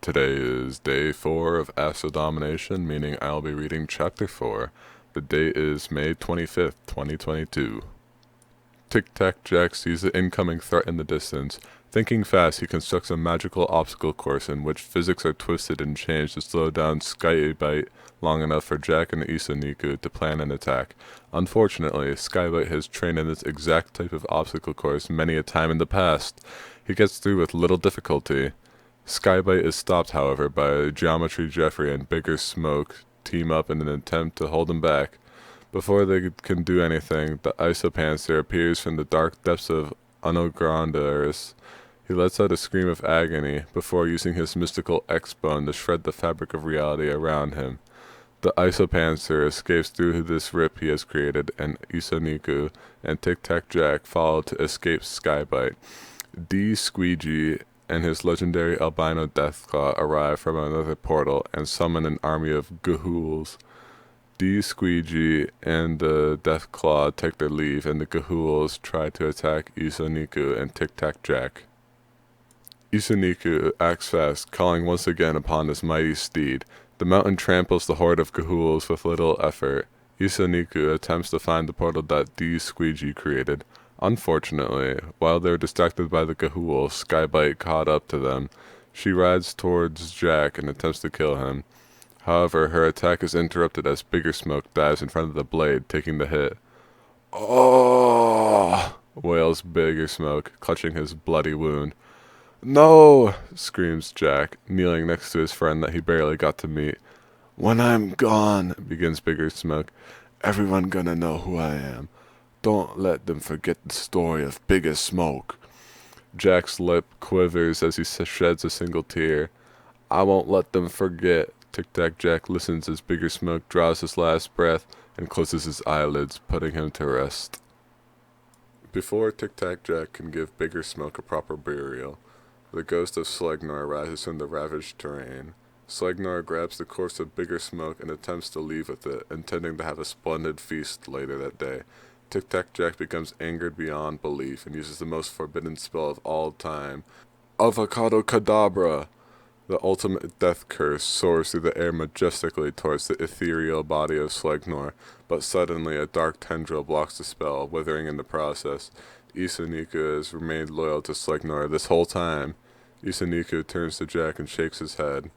Today is day 4 of Astral Domination, meaning I'll be reading chapter 4. The date is May 25th, 2022. Tic-Tac-Jack sees the incoming threat in the distance. Thinking fast, he constructs a magical obstacle course in which physics are twisted and changed to slow down Skybite long enough for Jack and Isaniku to plan an attack. Unfortunately, Skybite has trained in this exact type of obstacle course many a time in the past. He gets through with little difficulty. Skybite is stopped, however, by Geometry Jeffrey and Bigger Smoke team up in an attempt to hold him back. Before they can do anything, the Isopanther appears from the dark depths of Unograndaris. He lets out a scream of agony before using his mystical X-Bone to shred the fabric of reality around him. The Isopanther escapes through this rip he has created, and Isaniku and Tic-Tac-Jack follow to escape Skybite. D. Squeegee and his legendary albino Deathclaw arrive from another portal and summon an army of Gahools. D. Squeegee and the Deathclaw take their leave, and the Gahools try to attack Isaniku and Tic-Tac-Jack. Isaniku acts fast, calling once again upon his mighty steed. The mountain tramples the horde of Gahools with little effort. Isaniku attempts to find the portal that D. Squeegee created. Unfortunately, while they were distracted by the Gahool, Skybite caught up to them. She rides towards Jack and attempts to kill him. However, her attack is interrupted as Bigger Smoke dives in front of the blade, taking the hit. "Oh!" wails Bigger Smoke, clutching his bloody wound. "No!" screams Jack, kneeling next to his friend that he barely got to meet. "When I'm gone," begins Bigger Smoke, "everyone gonna know who I am. Don't let them forget the story of Bigger Smoke." Jack's lip quivers as he sheds a single tear. "I won't let them forget." Tic-Tac-Jack listens as Bigger Smoke draws his last breath and closes his eyelids, putting him to rest. Before Tic-Tac-Jack can give Bigger Smoke a proper burial, the ghost of Slegnor rises from the ravaged terrain. Slegnor grabs the corpse of Bigger Smoke and attempts to leave with it, intending to have a splendid feast later that day. Tic-Tac-Jack becomes angered beyond belief and uses the most forbidden spell of all time, Avocado Kadabra. The ultimate death curse soars through the air majestically towards the ethereal body of Slegnor, but suddenly a dark tendril blocks the spell, withering in the process. Isaniku has remained loyal to Slegnor this whole time. Isaniku turns to Jack and shakes his head.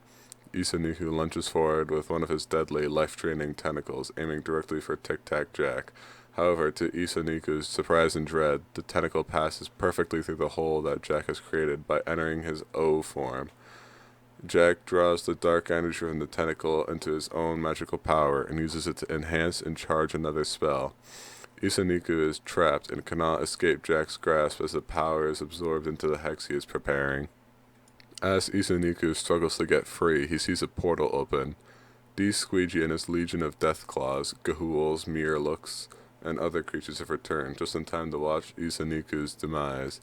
Isaniku lunges forward with one of his deadly, life-draining tentacles, aiming directly for Tic-Tac-Jack. However, to Isaniku's surprise and dread, the tentacle passes perfectly through the hole that Jack has created by entering his O form. Jack draws the dark energy from the tentacle into his own magical power and uses it to enhance and charge another spell. Isaniku is trapped and cannot escape Jack's grasp as the power is absorbed into the hex he is preparing. As Isaniku struggles to get free, he sees a portal open. D. Squeegee and his legion of Deathclaws, Gahools, Mirlooks, and other creatures have returned, just in time to watch Isaniku's demise.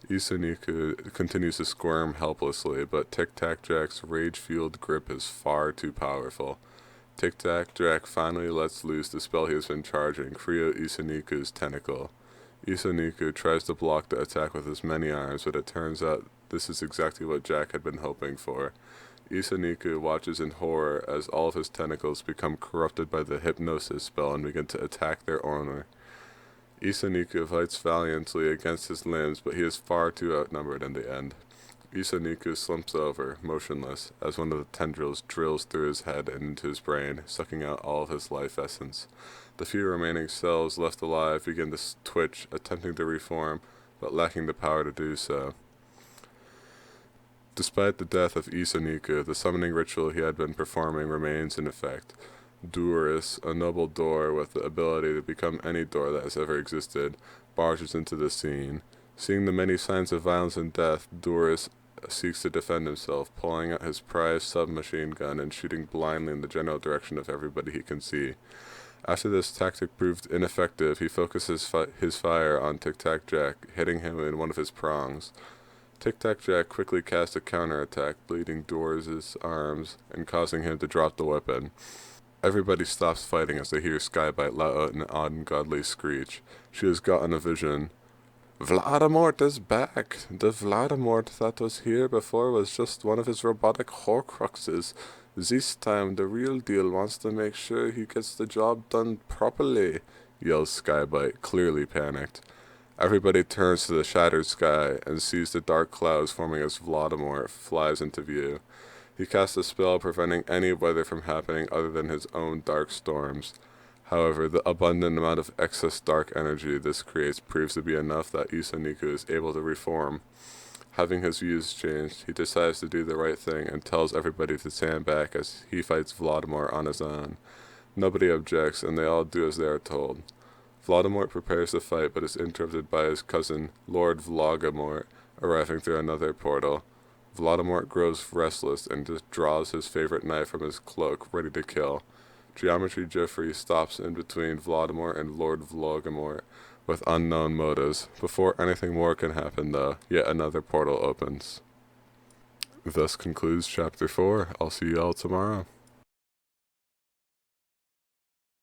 Isaniku continues to squirm helplessly, but Tic-Tac-Jack's rage-fueled grip is far too powerful. Tic-Tac-Jack finally lets loose the spell he has been charging, free of Isaniku's tentacle. Isaniku tries to block the attack with his many arms, but it turns out this is exactly what Jack had been hoping for. Isaniku watches in horror as all of his tentacles become corrupted by the hypnosis spell and begin to attack their owner. Isaniku fights valiantly against his limbs, but he is far too outnumbered in the end. Isaniku slumps over, motionless, as one of the tendrils drills through his head and into his brain, sucking out all of his life essence. The few remaining cells left alive begin to twitch, attempting to reform, but lacking the power to do so. Despite the death of Isaniku, the summoning ritual he had been performing remains in effect. Duris, a noble door with the ability to become any door that has ever existed, barges into the scene. Seeing the many signs of violence and death, Duris seeks to defend himself, pulling out his prized submachine gun and shooting blindly in the general direction of everybody he can see. After this tactic proved ineffective, he focuses his fire on Tic-Tac-Jack, hitting him in one of his prongs. Tic-Tac-Jack quickly casts a counterattack, bleeding Duris' arms and causing him to drop the weapon. Everybody stops fighting as they hear Skybite let out an ungodly screech. She has gotten a vision Vladimort is back. The Vladimort that was here before was just one of his robotic horcruxes. This time, the real deal wants to make sure he gets the job done properly, yells Skybite, clearly panicked. Everybody turns to the shattered sky and sees the dark clouds forming as Vladimort flies into view. He casts a spell preventing any weather from happening other than his own dark storms. However, the abundant amount of excess dark energy this creates proves to be enough that Isaniku is able to reform. Having his views changed, he decides to do the right thing and tells everybody to stand back as he fights Vladimir on his own. Nobody objects, and they all do as they are told. Vladimir prepares to fight, but is interrupted by his cousin, Lord Vlogamort, arriving through another portal. Vladimir grows restless and just draws his favorite knife from his cloak, ready to kill. Geometry Jeffrey stops in between Vladimir and Lord Vlogamort with unknown motives. Before anything more can happen, though, yet another portal opens. Thus concludes Chapter 4. I'll see you all tomorrow.